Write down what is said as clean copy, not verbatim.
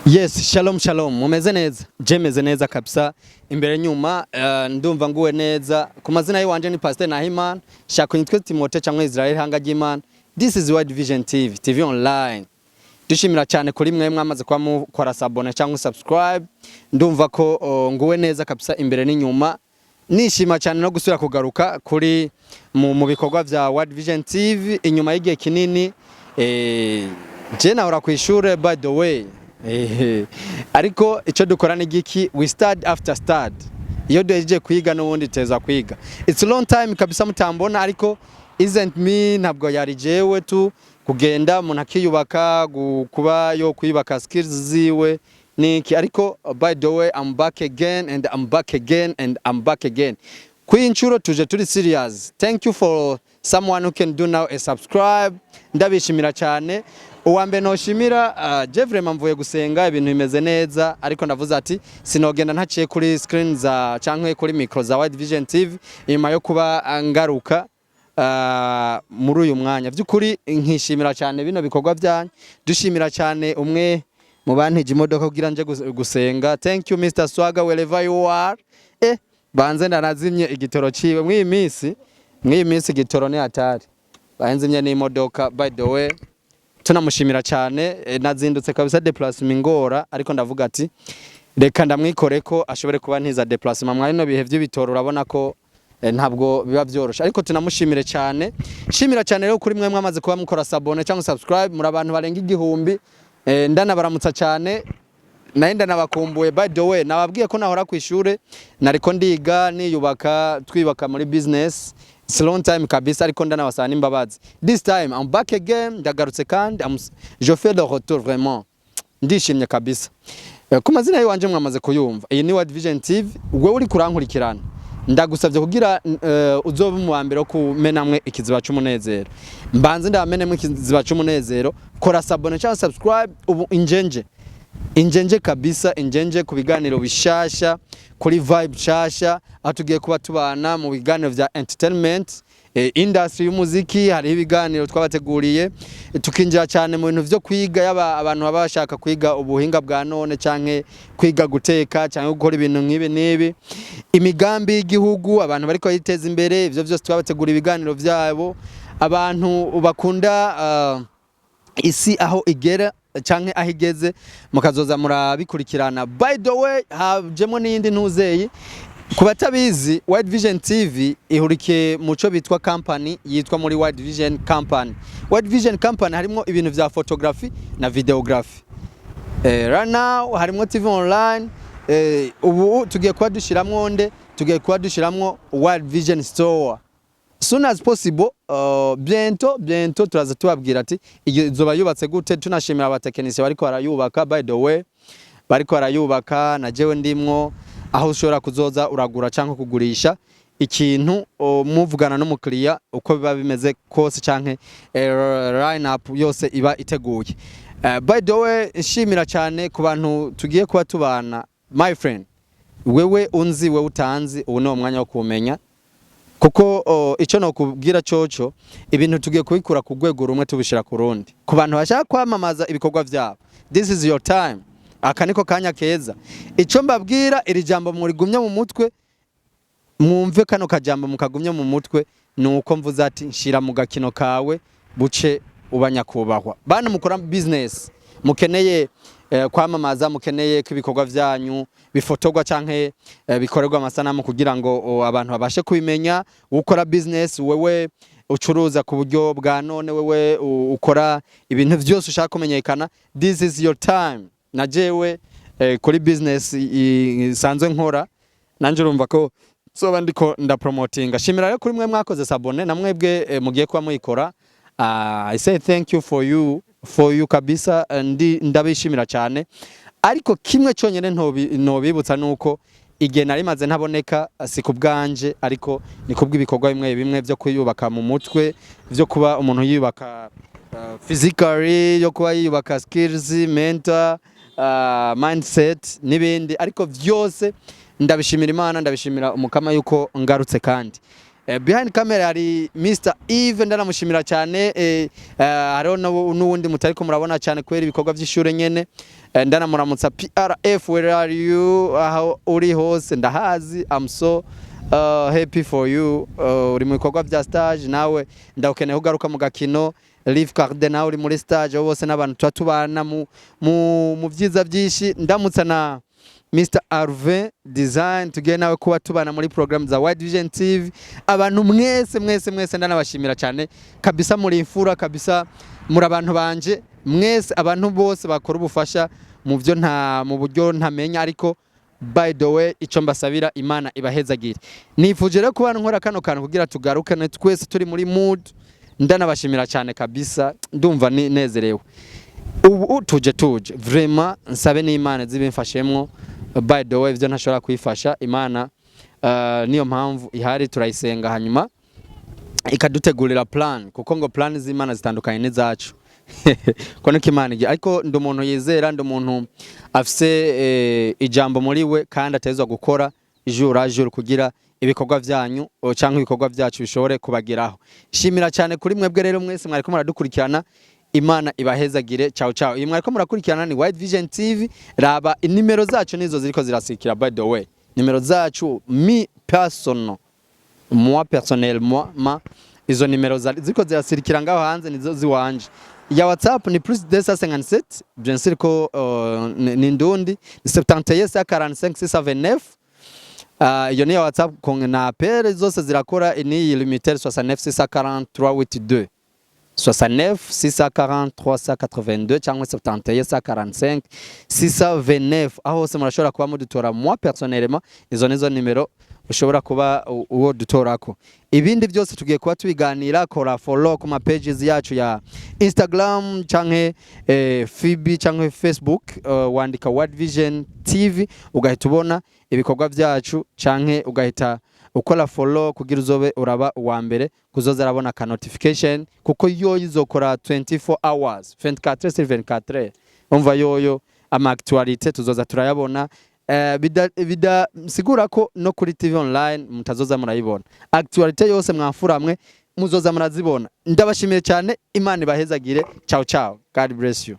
Yes, shalom shalom. Mumeze neza. Je meze neza kabisa. Imbere nyuma ndumva nguwe neza. Ku mazina yiwanje ni Pastor Nahimana. Shako nitwe Timote cyangwa Israel hanga ry'Imana. This is World Vision TV, TV online. Dushimira cyane kuri mwe mwamaze kwa mukora sabone cyangwa subscribe. Ndumva ko nguwe neza kabisa imbere n'inyuma. Nishima cyane no gusubira kugaruka kuri mu bikorwa vya World Vision TV inyuma y'igihe kinini. Je nahora kwishure by the way. Ariko ico dukora ni giki, we start after start. Iyo duhejeje kwiga n'ubundi teza kwiga. It's a long time kabisa mutambona, ariko isn't me, ntabwo yari jewe tu kugenda umuntu akiyubaka kuba yo kwibaka skills ziwe niki. Ariko by the way, I'm back again and I'm back again and I'm back again. Kwinchuro tuje turi serious. Thank you for someone who can do now a subscribe. Ndabishimira cyane. Uwambe noshimira je vraiment mvuye gusenga ibintu bimeze neza, ariko ndavuze ati sinogenda ntaciye kuri screen za cankwe kuri micro za World Vision TV inyuma yo kuba ngaruka muri uyu mwanya. Vyukuri nkishimira cyane bino bikorwa byanyu, dushimira cyane umwe mu bantije imodoka kugira nje gusenga. Thank you Mr. Swaga wherever you are. Banze ndarazimye igitoro ciwe mw'iyi minsi igitoro ni hatari. Banzimye n'imodoka by the way. Tunamushimira cyane, nazindutse kabisa déplacement ngora, ariko ndavuga ati reka ndamwikore ko ashobore kuba ntiza déplacement mwari no bihe by'ibitoro. Urabona ko ntabwo biba byorosha, ariko tunamushimire cyane. Shimira cyane rero kuri mwe mwamaze kuba mukora sabone cyangwa subscribe, muri abantu barenga igihumbi. Ndana baramutsa cyane, naenda nabakumbuye. By the way, nababwiye ko nahora kwishure, nariko ndiga niyubaka twibaka muri business. It's a long time kabisa, ariko ndana wasana imbabazi. This time I'm back again, ndagarutse kandi je fais le retour vraiment. Ndishimye kabisa. Ku mazina yiwanje mwamaze kuyumva. Iyi ni World Vision TV, wewe uri kurankurikirana. Ndagusavye kugira uzobe mu wa mbere wo kumenamwe ikiziba cy'umunezero. Mbanze ndamenemwe ikiziba cy'umunezero, kora sabone cyangwa subscribe ubu injenje kabisa, injenje ku biganiro bishasha, kuri vibe shasha. Atugiye kuba tubana mu biganiro vya entertainment, industry y'umuziki. Hari ibiganiro twabateguriye, tukinjira cyane mu bintu vyo kwiga, yaba abantu baba bashaka kwiga ubuhinga bwa none canke kwiga guteka canke gukora ibintu nk'ibi nibi, imigambi y'igihugu, abantu bariko yiteza imbere. Ivyo byose twabategura ibiganiro vyabo. Abantu bakunda isi aho igera canke ahigeze mukazoza murabikurikirana. By the way, hajemo n'indi ntuzeyi kubatabizi, World Vision TV ihurike muco bitwa company yitwa muri World Vision Company. World Vision Company harimo ibintu vya photography na videography. Right now harimo TV online. Ubu tugiye kwa dushiramwo tugiye kwa dushiramwo World Vision Store soon as possible. Bientôt turaza tubabwira ati izoba yubatse gute. Tunashimira abatekinisiye bariko barayubaka. By the way, bariko barayubaka na jewe ndimwo, aho ushobora kuzoza uragura canke kugurisha ikintu muvugana n'umukiriya uko biba bimeze kose, canke line up yose iba iteguye. By the way, nshimira cyane ku bantu tugiye kuba tubana. My friend, wewe unzi, wewe utanzi, ubu no mwanya wo kumenya, kuko ico no kubwira coco ibintu tugiye kubikura ku rwego rumwe tubishira ku rundi. Ku bantu bashaka kwamamaza ibikorwa vyabo, this is your time. Akaniko kanya keza. Ico mbabwira, iri jambo murigumye mu mutwe, mwumve kano kajambo mukagumye mu mutwe, nuko mvuze ati nshira mu gakino kawe buce ubanyakubahwa. Bana mukora business, mukeneye kwamamaza, mukeneye kwibikorwa vyanyu bifotogwa canke bikorerwa amasanamu kugira ngo abantu babashe kubimenya. Ukora business, wewe ucuruza ku buryo bwa none, wewe ukora ibintu vyose ushaka kumenyekana, this is your time. Na jewe kuri business sanzwe nkora, nanje urumva ko soba ndiko ndapromotinga. Shimira rero kuri mwe mwakoze sabone na mwebwe mugiye kuba muyikora. I say thank you for you kabisa, ndabishimira cyane. Ariko kimwe cyonyene ntobibutsa nuko igihe nari maze ntaboneka si kubganje, ariko ni kubw'ibikorwa bimwe byo kuyubaka mu mutwe, byo kuba umuntu yubaka physically, yo kuba yubaka skills, mental, mindset n'ibindi. Ariko vyose ndabishimira Imana, ndabishimira umukama yuko ngarutse kandi behind camera hari Mr Eve ndanamushimira cyane hariho n'uwundi mutari ko murabona cyane kwera ibikorwa by'ishure nyene ndanamuramutsa PRF where are you aho uri hose ndahazi I'm so happy for you uri mu bikorwa bya stage nawe ndakeneye kugaruka mu gakino Live Cardinal uri muri stage bose n'abantu twatubana mu byiza byinshi ndamutsa na Mr Arvin Design tugiye nawe kuba tubana muri program za Wide Vision TV abantu mwese ndanabashimira cyane kabisa muri imfura kabisa muri abantu banje mwese abantu bose bakora ubufasha mu byo mu buryo ntamenya ariko by the way ico mbasabira Imana ibahezagire nifuje rero kuba nkora kano kantu kugira tugarukane twese turi muri mood ndanabashimira cyane kabisa ndumva nezerewe ubu tuje vraiment nsabe n'Imana zibimfashemwo by the way byo ntashobora kwifasha Imana niyo mpamvu ihari turayisenga hanyuma ikadutegurira plan kuko ngo plan z'Imana zitandukanye n'izacu kono Imana ariko ndumuntu yizera ndumuntu afise ijambo muri we kandi atezwa gukora ijuru kugira ibikorwa byanyu cyangwa ibikorwa byacu bishobore kubageraho shimira cyane kuri mwebwe rero mwese mwari ko muradukurikirana Imana ibahezagire ciao iyi mwari ko murakurikirana ni Wide Vision TV raba inimero zacu nizo ziriko zirasikira by the way nimero zacu moi personnellement izo nimero ziriko zirasirikira ngaho hanze nizo ziwanje ya WhatsApp ni +257 bien sûr ko ni ndundi 71 iyo ni ya WhatsApp na appel zose zirakora ni limiter 69 643 69 643 182 cyangwa 71 145 629 aho se murashobora kuba mudutora moi personnellement izo nizo nimero ushobora kuba uwo dutorako ibindi byose tugiye kuba tubiganira kora follow ku ma pages yacu ya Instagram canke FB canke Facebook wandika Wide Vision TV ugahita ubona ibikorwa byacu canke ugahita ukora follow kugira uzobe uraba uwa mbere kuzoza arabona ka notification kuko yo izokora 24 hours 24/24 umva yoyo ama actualité tuzoza turayabona bida sigura ko no kuri TV online mutazoza murayibona actualité yose mwafuramwe muzoza murazibona ndabashimiye cyane Imana ibahezagire ciao God bless you.